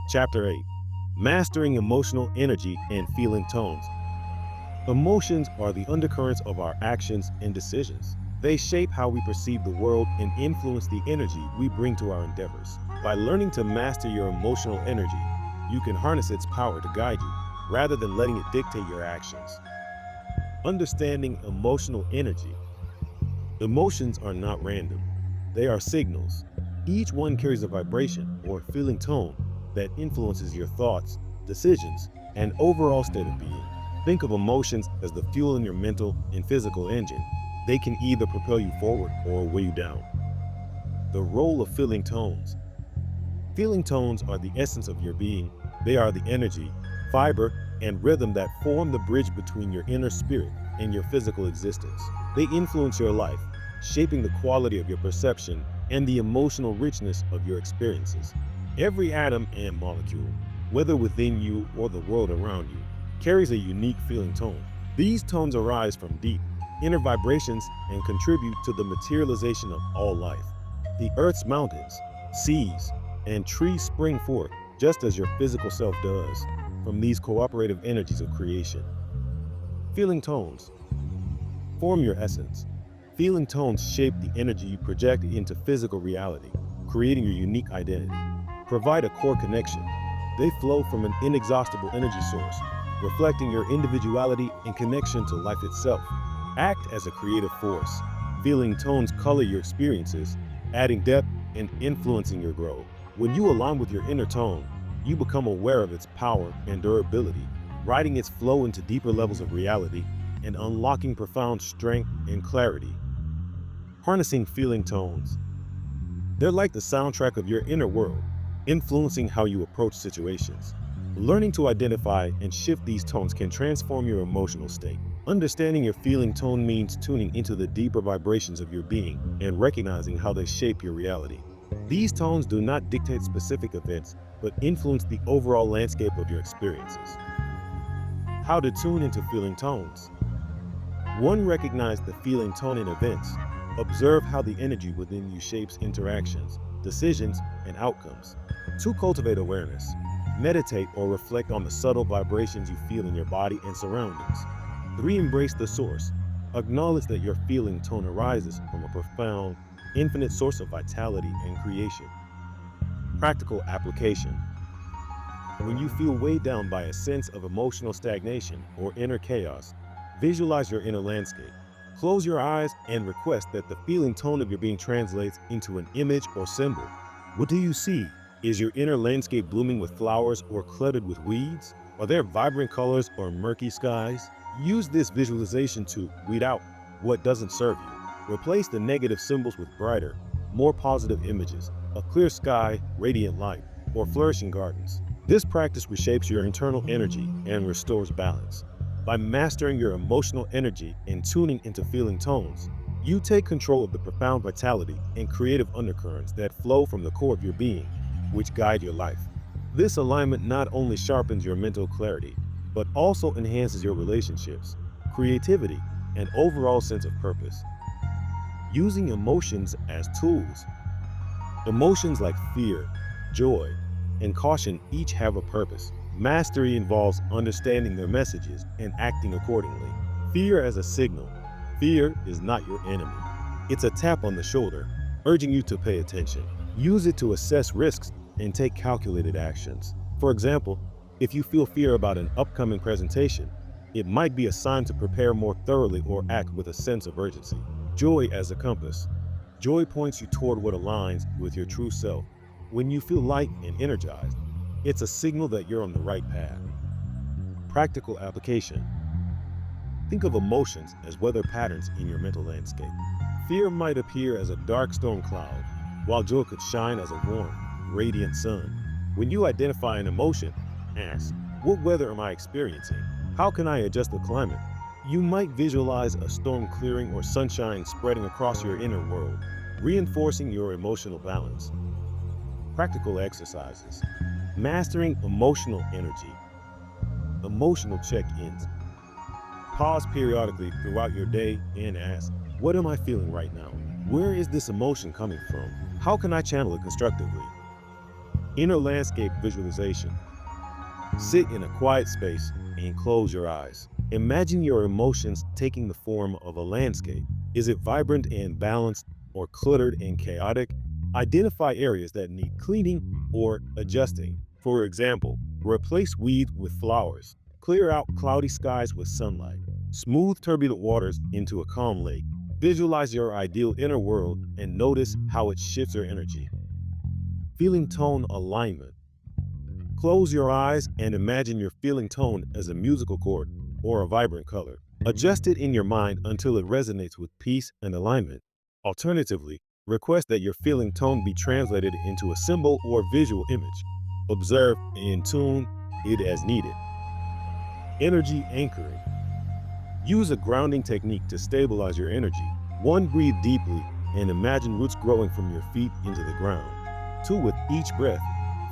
Chapter 8: Mastering Emotional Energy and Feeling Tones. Emotions are the undercurrents of our actions and decisions. They shape how we perceive the world and influence the energy we bring to our endeavors. By learning to master your emotional energy, you can harness its power to guide you, rather than letting it dictate your actions. Understanding emotional energy. Emotions are not random. They are signals. Each one carries a vibration or feeling tone that influences your thoughts, decisions, and overall state of being. Think of emotions as the fuel in your mental and physical engine. They can either propel you forward or weigh you down. The role of feeling tones. Feeling tones are the essence of your being. They are the energy, fiber, and rhythm that form the bridge between your inner spirit and your physical existence. They influence your life, shaping the quality of your perception and the emotional richness of your experiences. Every atom and molecule, whether within you or the world around you, carries a unique feeling tone. These tones arise from deep, inner vibrations and contribute to the materialization of all life. The Earth's mountains, seas, and trees spring forth just as your physical self does from these cooperative energies of creation. Feeling tones form your essence. Feeling tones shape the energy you project into physical reality, creating your unique identity. Provide a core connection. They flow from an inexhaustible energy source, reflecting your individuality and connection to life itself. Act as a creative force. Feeling tones color your experiences, adding depth and influencing your growth. When you align with your inner tone, you become aware of its power and durability, riding its flow into deeper levels of reality and unlocking profound strength and clarity. Harnessing feeling tones. They're like the soundtrack of your inner world, influencing how you approach situations. Learning to identify and shift these tones can transform your emotional state. Understanding your feeling tone means tuning into the deeper vibrations of your being and recognizing how they shape your reality. These tones do not dictate specific events, but influence the overall landscape of your experiences. How to tune into feeling tones. 1. Recognize the feeling tone in events. Observe how the energy within you shapes interactions, decisions, and outcomes. 2. Cultivate awareness. Meditate or reflect on the subtle vibrations you feel in your body and surroundings. 3. Embrace the source. Acknowledge that your feeling tone arises from a profound, infinite source of vitality and creation. Practical application. When you feel weighed down by a sense of emotional stagnation or inner chaos, visualize your inner landscape. Close your eyes and request that the feeling tone of your being translates into an image or symbol. What do you see? Is your inner landscape blooming with flowers or cluttered with weeds? Are there vibrant colors or murky skies? Use this visualization to weed out what doesn't serve you. Replace the negative symbols with brighter, more positive images, a clear sky, radiant light, or flourishing gardens. This practice reshapes your internal energy and restores balance. By mastering your emotional energy and tuning into feeling tones, you take control of the profound vitality and creative undercurrents that flow from the core of your being, which guide your life. This alignment not only sharpens your mental clarity, but also enhances your relationships, creativity, and overall sense of purpose. Using emotions as tools. Emotions like fear, joy, and caution each have a purpose. Mastery involves understanding their messages and acting accordingly. Fear as a signal. Fear is not your enemy. It's a tap on the shoulder, urging you to pay attention. Use it to assess risks and take calculated actions. For example, if you feel fear about an upcoming presentation, it might be a sign to prepare more thoroughly or act with a sense of urgency. Joy as a compass. Joy points you toward what aligns with your true self. When you feel light and energized, it's a signal that you're on the right path. Practical application. Think of emotions as weather patterns in your mental landscape. Fear might appear as a dark storm cloud, while joy could shine as a warm, radiant sun. When you identify an emotion, ask, what weather am I experiencing? How can I adjust the climate? You might visualize a storm clearing or sunshine spreading across your inner world, reinforcing your emotional balance. Practical exercises. Mastering emotional energy. Emotional check-ins. Pause periodically throughout your day and ask, what am I feeling right now? Where is this emotion coming from? How can I channel it constructively? Inner landscape visualization. Sit in a quiet space and close your eyes. Imagine your emotions taking the form of a landscape. Is it vibrant and balanced or cluttered and chaotic? Identify areas that need cleaning or adjusting. For example, replace weeds with flowers. Clear out cloudy skies with sunlight. Smooth turbulent waters into a calm lake. Visualize your ideal inner world and notice how it shifts your energy. Feeling tone alignment. Close your eyes and imagine your feeling tone as a musical chord or a vibrant color. Adjust it in your mind until it resonates with peace and alignment. Alternatively, request that your feeling tone be translated into a symbol or visual image. Observe and tune it as needed. Energy anchoring. Use a grounding technique to stabilize your energy. 1. Breathe deeply and imagine roots growing from your feet into the ground. 2. With each breath,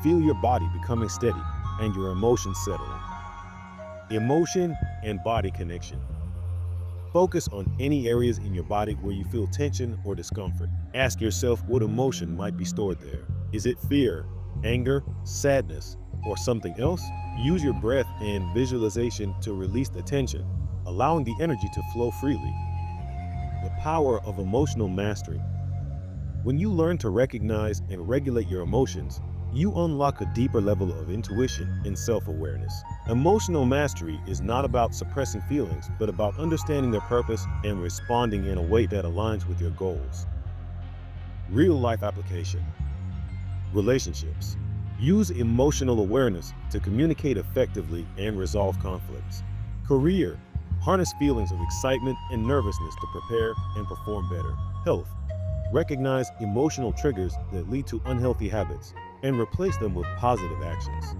feel your body becoming steady and your emotions settling. Emotion and body connection. Focus on any areas in your body where you feel tension or discomfort. Ask yourself what emotion might be stored there. Is it fear, anger, sadness, or something else? Use your breath and visualization to release the tension, allowing the energy to flow freely. The power of emotional mastery. When you learn to recognize and regulate your emotions, you unlock a deeper level of intuition and self-awareness. Emotional mastery is not about suppressing feelings, but about understanding their purpose and responding in a way that aligns with your goals. Real-life application. Relationships. Use emotional awareness to communicate effectively and resolve conflicts. Career. Harness feelings of excitement and nervousness to prepare and perform better. Health. Recognize emotional triggers that lead to unhealthy habits and replace them with positive actions.